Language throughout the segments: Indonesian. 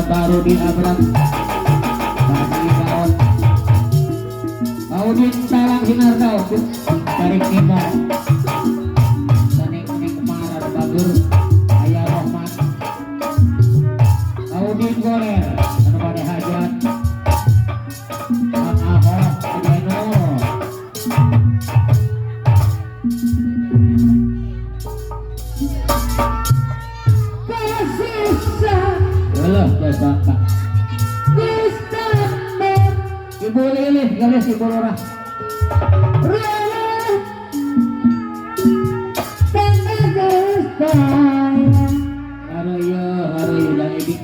Baru di abrak bagi kawan Audin talang sinar kau tarik timur saning marar bagur ayah Rahman Audin goler anu pada hajat Kang Ahok Adeno Alah, Pak. Ibu Lilih, galis Ibu Lurah. Haruyo dan Ibi.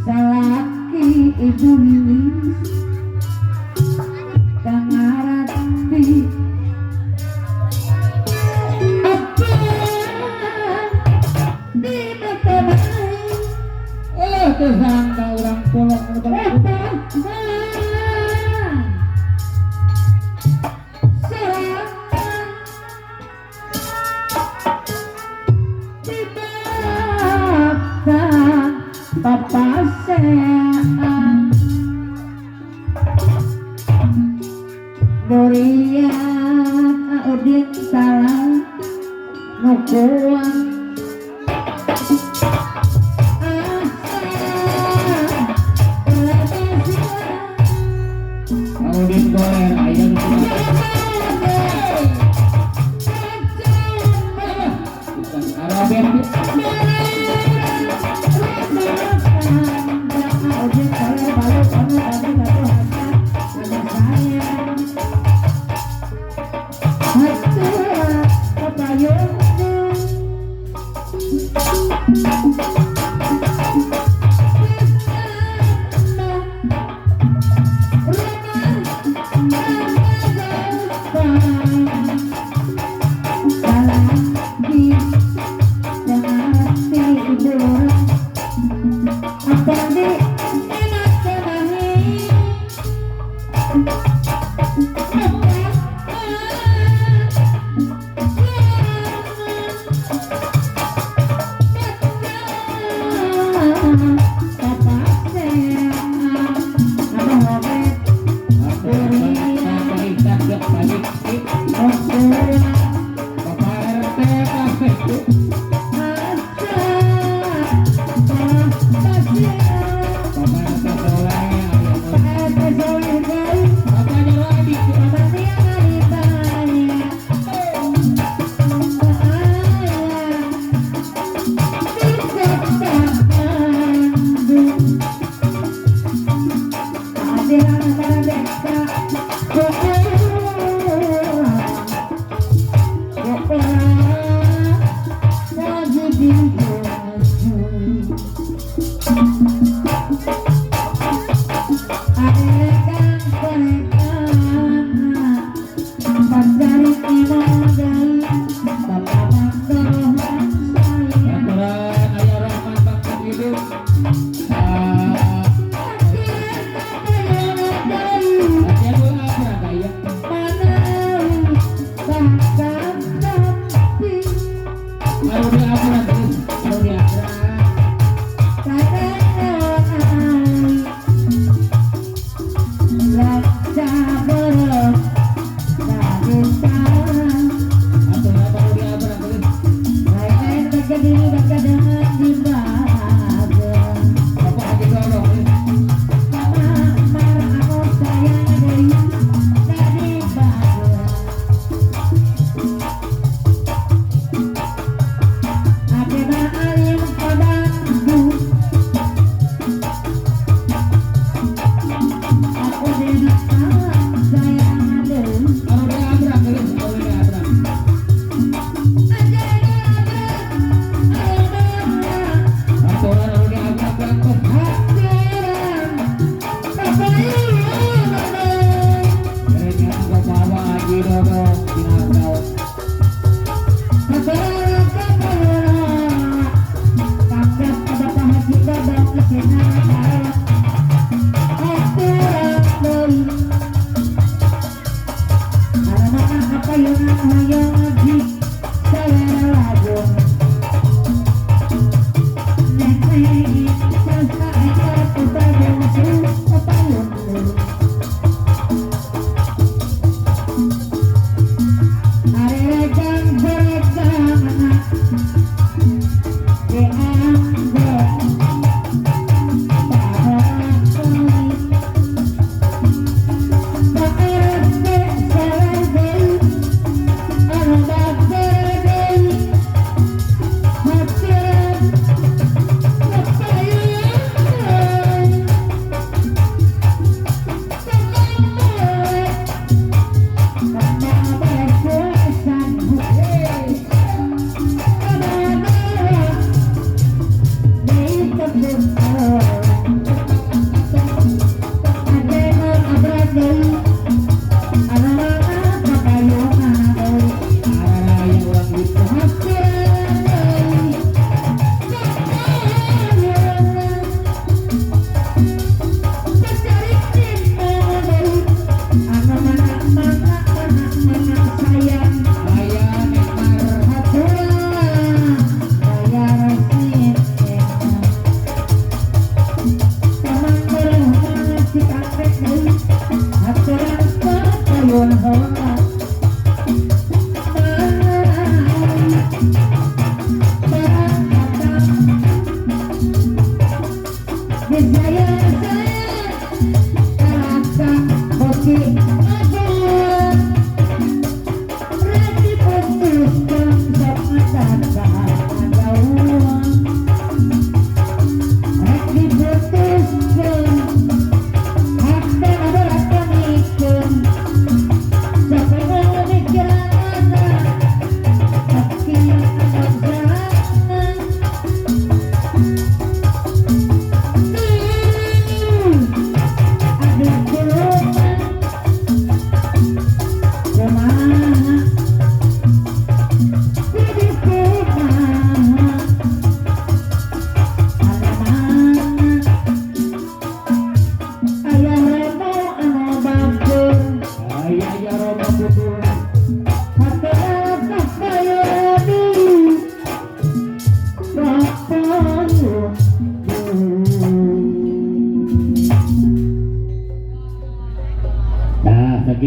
Salaki Ibu Lilih, Tangarati. Apa di mata Tersangka orang polok Papa sayang Dorian Audin salam Nukuang Audin goler ayah Arabian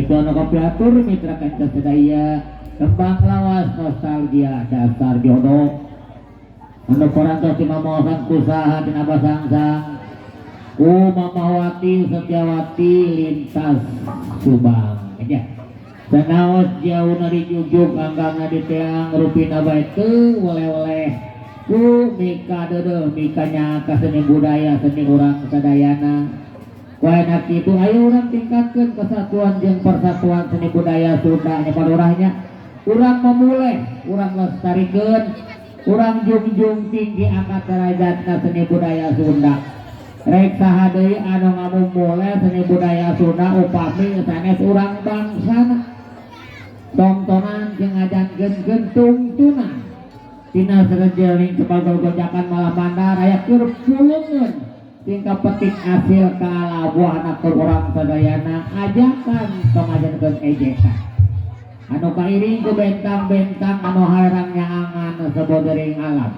itu anu kapiatur mitra kanca sedaya kembang lawas nostalgia dasar jodoh anu parantos dimamosan kusaha tina basangsang ku Mamawati Setiawati lintas Subang aja sanaos jauh nari jujuk anggangna di teang rupina bae teu oleh-oleh ku mika deudeuh mikanya ka seni budaya seni urang sadayana kuaena kitu ayo urang tingkatkeun kesatuan jeung persatuan seni budaya Sunda nya padurahnya urang memulai urang lestarikeun urang junjung tinggi angkat derajatna seni budaya Sunda rek saha deui anu ngamumule seni budaya Sunda upami sanes urang bangsana tontonan jeung ngajankeun tungtunan tina sareng sebagai gojakan malah mandar aya keur pulungeun tingkah petik hasil kalabuh anak urang sadayana ajakan pamajankeun ejekan anu kairing ku bentang-bentang anu harang nyaangan sabodering alam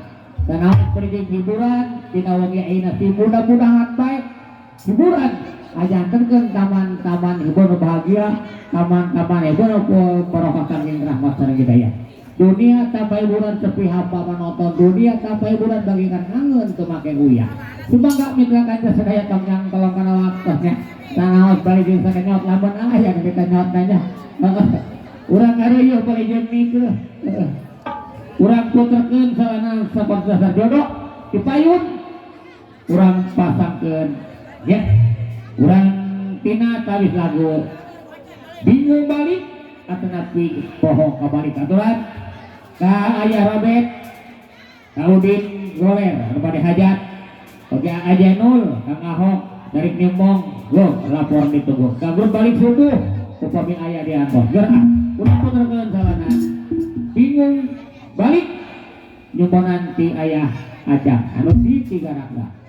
tanaon perjing hiburan tina wengi ayeuna si mudah-mudahan bae hiburan ajankeun taman-taman hiburan bahagia taman-taman hiburan barokah jeung rahmat sareng hidayah dunia tanpa hiburan sepi hapa menonton dunia tanpa hiburan bagikan ngangeun teu make uyah sumangga mitra kanca sadaya tong tolong kana waktosnya tanaos bari jeung sakenyot lamun aya di kanyot nanya urang kareueuh bari jeung mikir urang puterkeun salana sapat dasar jodoh dipayun urang pasangkeun ya urang tina tawis lagu bingung balik atanapi pohon kabalik aturan ka ayah Robert ka Udin Goler kepada hajat oke aja nul Kang Ahok dari Nimbong lo lapor ditunggu ka grup balik subuh upami ayah di Angkor gerah udah puterkeun salana bingung balik nyumpon nanti ayah acak anu di tiga raksa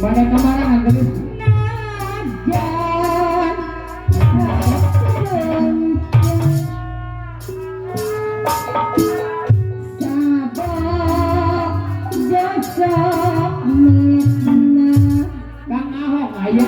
Pada kemarin gelis Kang Ahok aya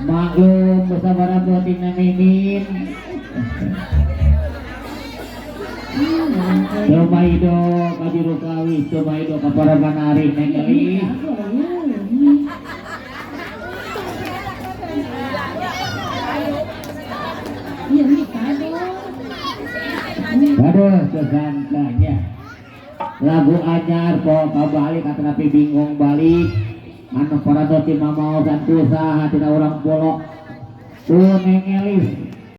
Maklum bersama tim Mimin. Domaido kajuru kawis, domaido kapara manari nengelis. Aduh, sesangkanya lagu anyar kok kabalik atanapi bingung balik anu para tim mau dan usaha tidak orang bolok tuh nengelis